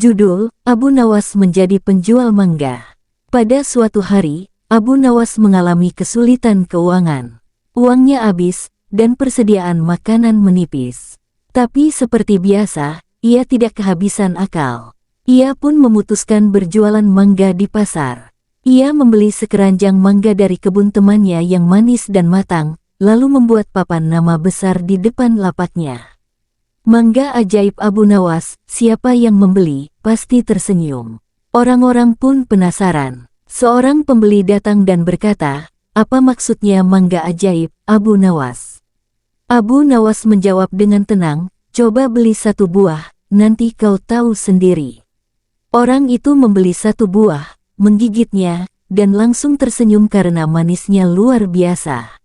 Judul, Abu Nawas menjadi penjual mangga. Pada suatu hari, Abu Nawas mengalami kesulitan keuangan. Uangnya habis, dan persediaan makanan menipis. Tapi seperti biasa, ia tidak kehabisan akal. Ia pun memutuskan berjualan mangga di pasar. Ia membeli sekeranjang mangga dari kebun temannya yang manis dan matang, lalu membuat papan nama besar di depan lapaknya. Mangga ajaib Abu Nawas, siapa yang membeli, pasti tersenyum. Orang-orang pun penasaran. Seorang pembeli datang dan berkata, apa maksudnya mangga ajaib, Abu Nawas? Abu Nawas menjawab dengan tenang, coba beli 1 buah, nanti kau tahu sendiri. Orang itu membeli 1 buah, menggigitnya, dan langsung tersenyum karena manisnya luar biasa.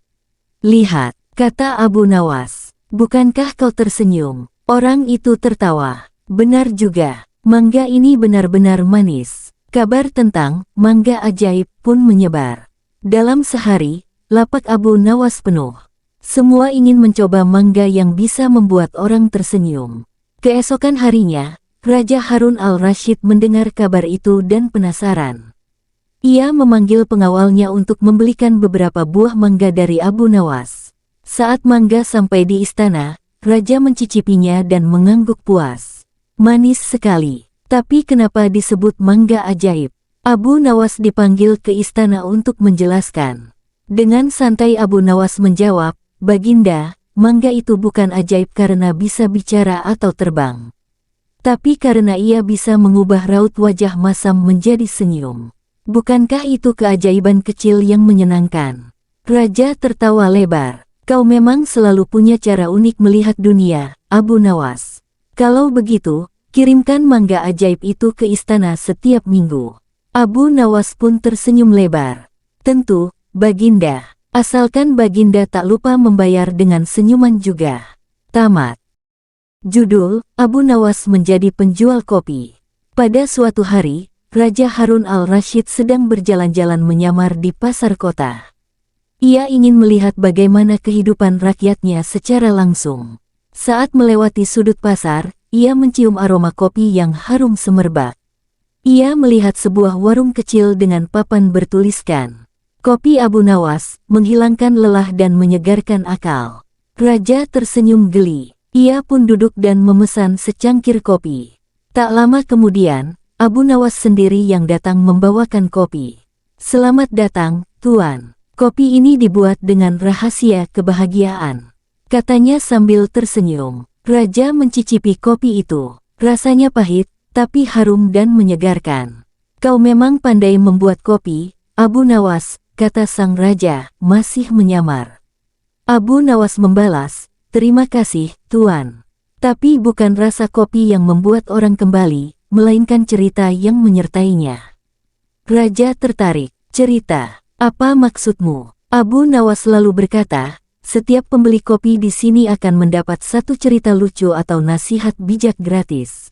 Lihat, kata Abu Nawas. Bukankah kau tersenyum? Orang itu tertawa. Benar juga, mangga ini benar-benar manis. Kabar tentang mangga ajaib pun menyebar. Dalam sehari, lapak Abu Nawas penuh. Semua ingin mencoba mangga yang bisa membuat orang tersenyum. Keesokan harinya, Raja Harun al-Rashid mendengar kabar itu dan penasaran. Ia memanggil pengawalnya untuk membelikan beberapa buah mangga dari Abu Nawas. Saat mangga sampai di istana, Raja mencicipinya dan mengangguk puas. Manis sekali. Tapi kenapa disebut mangga ajaib? Abu Nawas dipanggil ke istana untuk menjelaskan. Dengan santai Abu Nawas menjawab, Baginda, mangga itu bukan ajaib karena bisa bicara atau terbang. Tapi karena ia bisa mengubah raut wajah masam menjadi senyum. Bukankah itu keajaiban kecil yang menyenangkan? Raja tertawa lebar. Kau memang selalu punya cara unik melihat dunia, Abu Nawas. Kalau begitu, kirimkan mangga ajaib itu ke istana setiap minggu. Abu Nawas pun tersenyum lebar. Tentu, Baginda. Asalkan Baginda tak lupa membayar dengan senyuman juga. Tamat. Judul, Abu Nawas menjadi penjual kopi. Pada suatu hari, Raja Harun al-Rashid sedang berjalan-jalan menyamar di pasar kota. Ia ingin melihat bagaimana kehidupan rakyatnya secara langsung. Saat melewati sudut pasar, ia mencium aroma kopi yang harum semerbak. Ia melihat sebuah warung kecil dengan papan bertuliskan, Kopi Abu Nawas, menghilangkan lelah dan menyegarkan akal. Raja tersenyum geli. Ia pun duduk dan memesan secangkir kopi. Tak lama kemudian, Abu Nawas sendiri yang datang membawakan kopi. Selamat datang, Tuan. Kopi ini dibuat dengan rahasia kebahagiaan, katanya sambil tersenyum. Raja mencicipi kopi itu. Rasanya pahit, tapi harum dan menyegarkan. Kau memang pandai membuat kopi, Abu Nawas, kata sang raja, masih menyamar. Abu Nawas membalas, terima kasih, Tuan. Tapi bukan rasa kopi yang membuat orang kembali, melainkan cerita yang menyertainya. Raja tertarik. Cerita. Apa maksudmu? Abu Nawas lalu berkata, setiap pembeli kopi di sini akan mendapat 1 cerita lucu atau nasihat bijak gratis.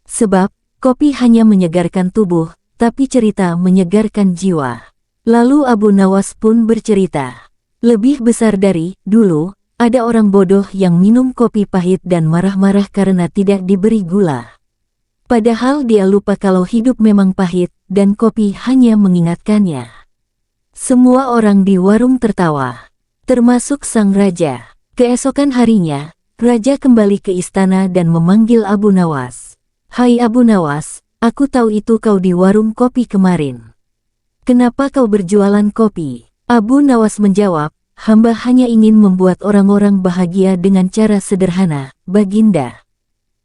Sebab, kopi hanya menyegarkan tubuh, tapi cerita menyegarkan jiwa. Lalu Abu Nawas pun bercerita. Lebih besar dari, dulu, ada orang bodoh yang minum kopi pahit dan marah-marah karena tidak diberi gula. Padahal dia lupa kalau hidup memang pahit, dan kopi hanya mengingatkannya. Semua orang di warung tertawa, termasuk sang raja. Keesokan harinya, raja kembali ke istana dan memanggil Abu Nawas. Hai Abu Nawas, aku tahu itu kau di warung kopi kemarin. Kenapa kau berjualan kopi? Abu Nawas menjawab, hamba hanya ingin membuat orang-orang bahagia dengan cara sederhana, Baginda.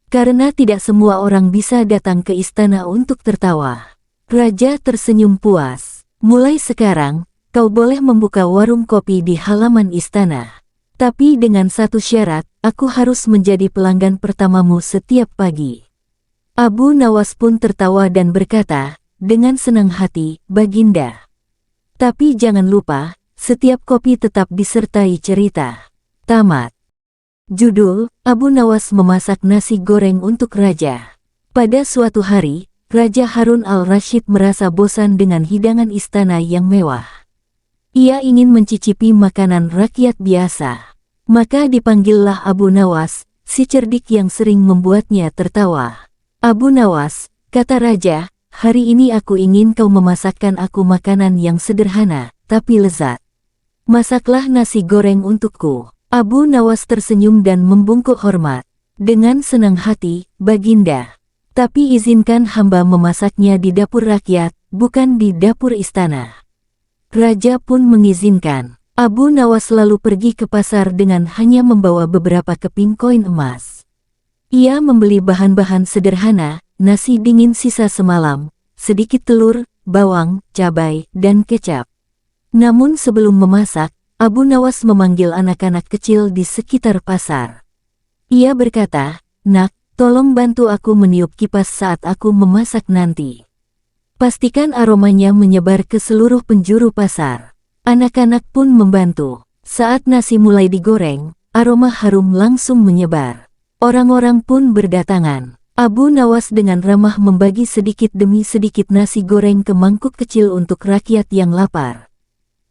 Karena tidak semua orang bisa datang ke istana untuk tertawa. Raja tersenyum puas. Mulai sekarang, kau boleh membuka warung kopi di halaman istana. Tapi dengan 1 syarat, aku harus menjadi pelanggan pertamamu setiap pagi. Abu Nawas pun tertawa dan berkata, dengan senang hati, Baginda. Tapi jangan lupa, setiap kopi tetap disertai cerita. Tamat. Judul, Abu Nawas memasak nasi goreng untuk raja. Pada suatu hari, Raja Harun al-Rashid merasa bosan dengan hidangan istana yang mewah. Ia ingin mencicipi makanan rakyat biasa. Maka dipanggillah Abu Nawas, si cerdik yang sering membuatnya tertawa. Abu Nawas, kata raja, hari ini aku ingin kau memasakkan aku makanan yang sederhana, tapi lezat. Masaklah nasi goreng untukku. Abu Nawas tersenyum dan membungkuk hormat. Dengan senang hati, Baginda. Tapi izinkan hamba memasaknya di dapur rakyat, bukan di dapur istana. Raja pun mengizinkan. Abu Nawas lalu pergi ke pasar dengan hanya membawa beberapa keping koin emas. Ia membeli bahan-bahan sederhana, nasi dingin sisa semalam, sedikit telur, bawang, cabai, dan kecap. Namun sebelum memasak, Abu Nawas memanggil anak-anak kecil di sekitar pasar. Ia berkata, "Nak, tolong bantu aku meniup kipas saat aku memasak nanti. Pastikan aromanya menyebar ke seluruh penjuru pasar." Anak-anak pun membantu. Saat nasi mulai digoreng, aroma harum langsung menyebar. Orang-orang pun berdatangan. Abu Nawas dengan ramah membagi sedikit demi sedikit nasi goreng ke mangkuk kecil untuk rakyat yang lapar.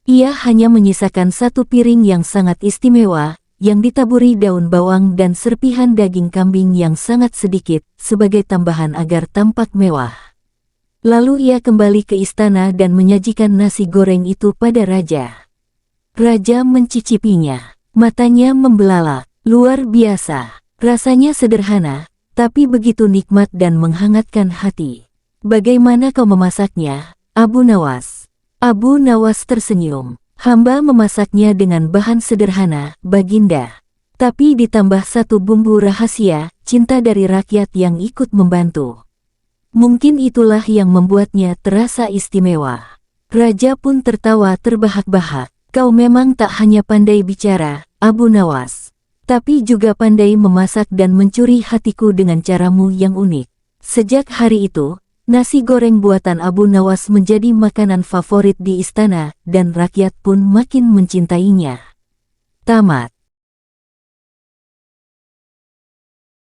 Ia hanya menyisakan satu piring yang sangat istimewa, yang ditaburi daun bawang dan serpihan daging kambing yang sangat sedikit, sebagai tambahan agar tampak mewah. Lalu ia kembali ke istana dan menyajikan nasi goreng itu pada raja. Raja mencicipinya. Matanya membelalak. Luar biasa. Rasanya sederhana, tapi begitu nikmat dan menghangatkan hati. Bagaimana kau memasaknya, Abu Nawas? Abu Nawas tersenyum. Hamba memasaknya dengan bahan sederhana, Baginda. Tapi ditambah satu bumbu rahasia, cinta dari rakyat yang ikut membantu. Mungkin itulah yang membuatnya terasa istimewa. Raja pun tertawa terbahak-bahak. Kau memang tak hanya pandai bicara, Abu Nawas, tapi juga pandai memasak dan mencuri hatiku dengan caramu yang unik. Sejak hari itu, nasi goreng buatan Abu Nawas menjadi makanan favorit di istana dan rakyat pun makin mencintainya. Tamat.